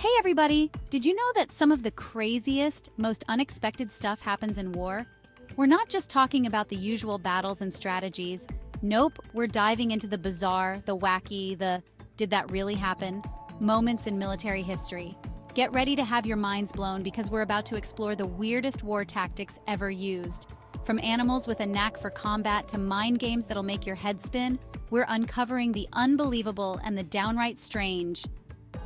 Hey everybody! Did you know that some of the craziest, most unexpected stuff happens in war? We're not just talking about the usual battles and strategies. Nope, we're diving into the bizarre, the wacky, the did that really happen? Moments in military history. Get ready to have your minds blown because we're about to explore the weirdest war tactics ever used. From animals with a knack for combat to mind games that'll make your head spin, we're uncovering the unbelievable and the downright strange.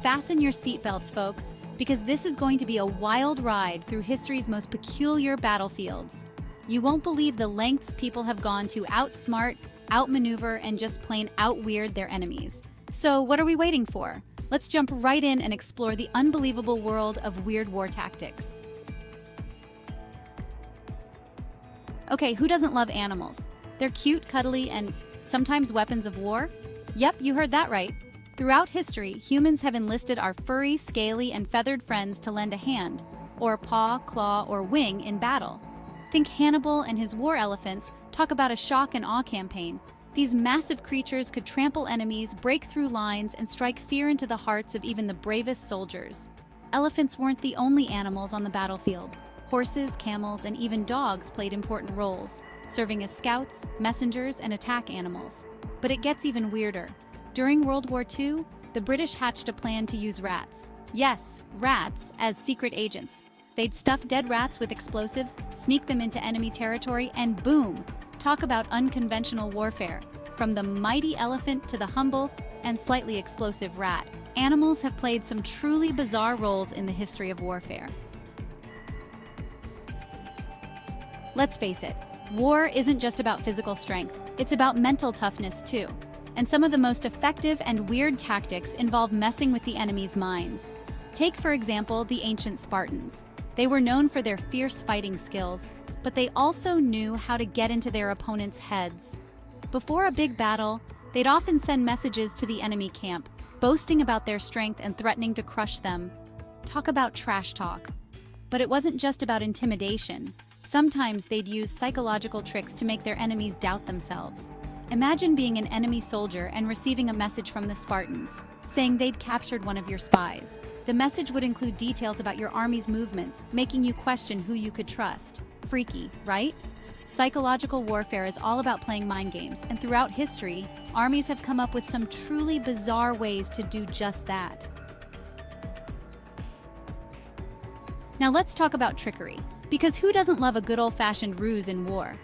Fasten your seatbelts, folks, because this is going to be a wild ride through history's most peculiar battlefields. You won't believe the lengths people have gone to outsmart, outmaneuver, and just plain outweird their enemies. So what are we waiting for? Let's jump right in and explore the unbelievable world of weird war tactics. Okay, who doesn't love animals? They're cute, cuddly, and sometimes weapons of war? Yep, you heard that right. Throughout history, humans have enlisted our furry, scaly, and feathered friends to lend a hand, or a paw, claw, or wing in battle. Think Hannibal and his war elephants. Talk about a shock and awe campaign. These massive creatures could trample enemies, break through lines, and strike fear into the hearts of even the bravest soldiers. Elephants weren't the only animals on the battlefield. Horses, camels, and even dogs played important roles, serving as scouts, messengers, and attack animals. But it gets even weirder. During World War II, the British hatched a plan to use rats. Yes, rats as secret agents. They'd stuff dead rats with explosives, sneak them into enemy territory, and boom! Talk about unconventional warfare. From the mighty elephant to the humble and slightly explosive rat, animals have played some truly bizarre roles in the history of warfare. Let's face it, war isn't just about physical strength, it's about mental toughness too. And some of the most effective and weird tactics involve messing with the enemy's minds. Take, for example, the ancient Spartans. They were known for their fierce fighting skills, but they also knew how to get into their opponents' heads. Before a big battle, they'd often send messages to the enemy camp, boasting about their strength and threatening to crush them. Talk about trash talk. But it wasn't just about intimidation. Sometimes they'd use psychological tricks to make their enemies doubt themselves. Imagine being an enemy soldier and receiving a message from the Spartans, saying they'd captured one of your spies. The message would include details about your army's movements, making you question who you could trust. Freaky, right? Psychological warfare is all about playing mind games, and throughout history, armies have come up with some truly bizarre ways to do just that. Now let's talk about trickery, because who doesn't love a good old-fashioned ruse in war?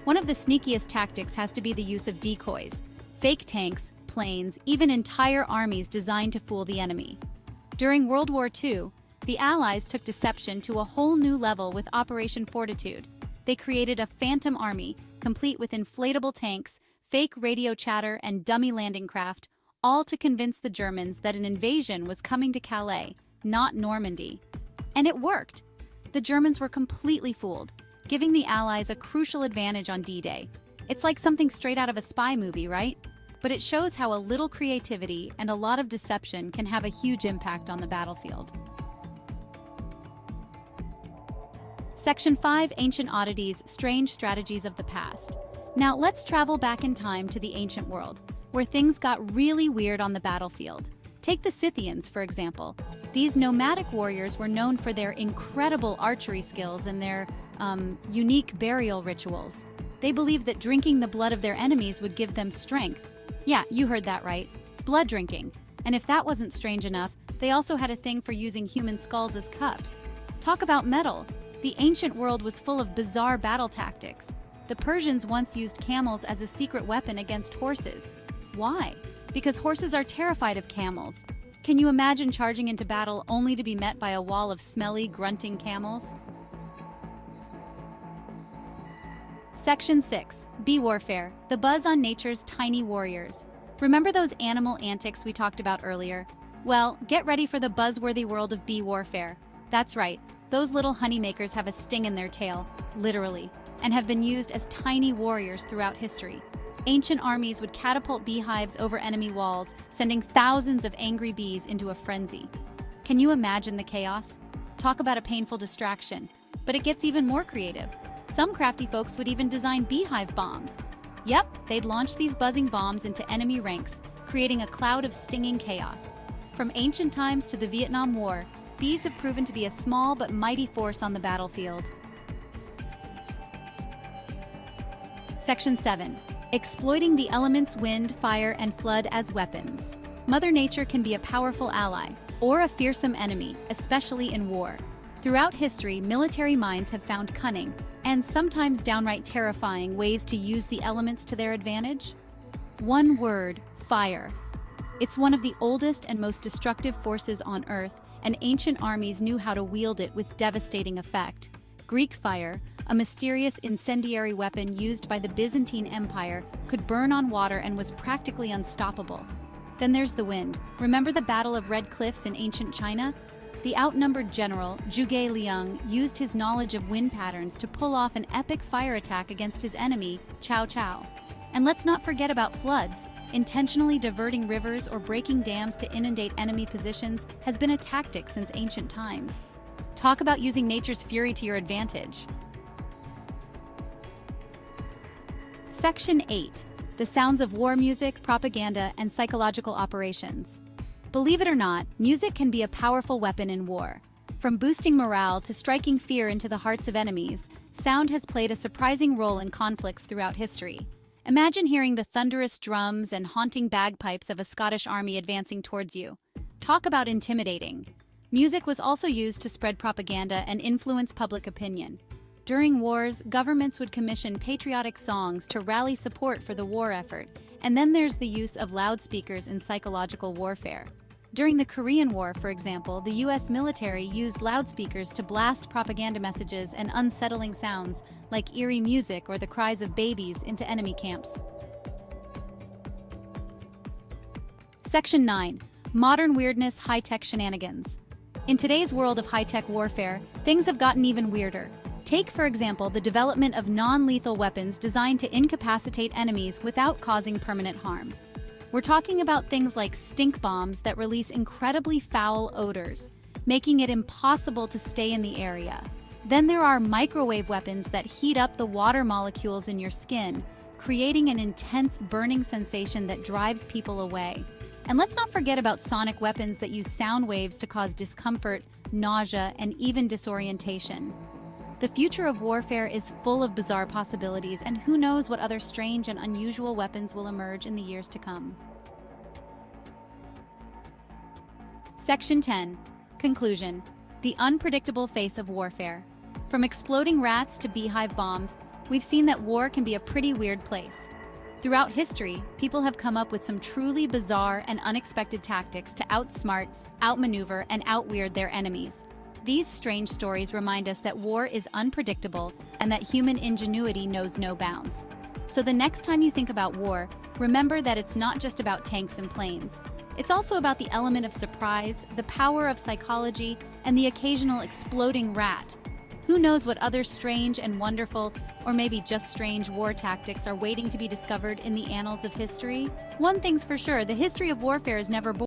One of the sneakiest tactics has to be the use of decoys, fake tanks, planes, even entire armies designed to fool the enemy. During World War II, the Allies took deception to a whole new level with Operation Fortitude. They created a phantom army, complete with inflatable tanks, fake radio chatter, and dummy landing craft, all to convince the Germans that an invasion was coming to Calais, not Normandy. And it worked. The Germans were completely fooled, giving the Allies a crucial advantage on D-Day. It's like something straight out of a spy movie, right? But it shows how a little creativity and a lot of deception can have a huge impact on the battlefield. Section 5, Ancient Oddities, Strange Strategies of the Past. Now let's travel back in time to the ancient world, where things got really weird on the battlefield. Take the Scythians, for example. These nomadic warriors were known for their incredible archery skills and their unique burial rituals. They believed that drinking the blood of their enemies would give them strength. Yeah, you heard that right. Blood drinking. And if that wasn't strange enough, they also had a thing for using human skulls as cups. Talk about metal. The ancient world was full of bizarre battle tactics. The Persians once used camels as a secret weapon against horses. Why? Because horses are terrified of camels. Can you imagine charging into battle only to be met by a wall of smelly, grunting camels? Section 6, Bee Warfare, the buzz on nature's tiny warriors. Remember those animal antics we talked about earlier? Well, get ready for the buzzworthy world of bee warfare. That's right, those little honeymakers have a sting in their tail, literally, and have been used as tiny warriors throughout history. Ancient armies would catapult beehives over enemy walls, sending thousands of angry bees into a frenzy. Can you imagine the chaos? Talk about a painful distraction. But it gets even more creative. Some crafty folks would even design beehive bombs. Yep, they'd launch these buzzing bombs into enemy ranks, creating a cloud of stinging chaos. From ancient times to the Vietnam War, bees have proven to be a small but mighty force on the battlefield. Section 7. Exploiting the elements wind, fire, and flood as weapons. Mother Nature can be a powerful ally, or a fearsome enemy, especially in war. Throughout history, military minds have found cunning, and sometimes downright terrifying, ways to use the elements to their advantage. One word: fire. It's one of the oldest and most destructive forces on Earth, and ancient armies knew how to wield it with devastating effect. Greek fire, a mysterious incendiary weapon used by the Byzantine Empire, could burn on water and was practically unstoppable. Then there's the wind. Remember the Battle of Red Cliffs in ancient China? The outnumbered general, Zhuge Liang, used his knowledge of wind patterns to pull off an epic fire attack against his enemy, Cao Cao. And let's not forget about floods. Intentionally diverting rivers or breaking dams to inundate enemy positions has been a tactic since ancient times. Talk about using nature's fury to your advantage. Section 8. The sounds of war music, propaganda, and psychological operations. Believe it or not, music can be a powerful weapon in war. From boosting morale to striking fear into the hearts of enemies, sound has played a surprising role in conflicts throughout history. Imagine hearing the thunderous drums and haunting bagpipes of a Scottish army advancing towards you. Talk about intimidating. Music was also used to spread propaganda and influence public opinion. During wars, governments would commission patriotic songs to rally support for the war effort, and then there's the use of loudspeakers in psychological warfare. During the Korean War, for example, the US military used loudspeakers to blast propaganda messages and unsettling sounds like eerie music or the cries of babies into enemy camps. Section 9. Modern weirdness, high-tech shenanigans. In today's world of high-tech warfare, things have gotten even weirder. Take, for example, the development of non-lethal weapons designed to incapacitate enemies without causing permanent harm. We're talking about things like stink bombs that release incredibly foul odors, making it impossible to stay in the area. Then there are microwave weapons that heat up the water molecules in your skin, creating an intense burning sensation that drives people away. And let's not forget about sonic weapons that use sound waves to cause discomfort, nausea, and even disorientation. The future of warfare is full of bizarre possibilities, and who knows what other strange and unusual weapons will emerge in the years to come. Section 10. Conclusion. The unpredictable face of warfare. From exploding rats to beehive bombs, we've seen that war can be a pretty weird place. Throughout history, people have come up with some truly bizarre and unexpected tactics to outsmart, outmaneuver, and outweird their enemies. These strange stories remind us that war is unpredictable and that human ingenuity knows no bounds. So the next time you think about war, remember that it's not just about tanks and planes. It's also about the element of surprise, the power of psychology, and the occasional exploding rat. Who knows what other strange and wonderful, or maybe just strange war tactics are waiting to be discovered in the annals of history? One thing's for sure, the history of warfare is never boring.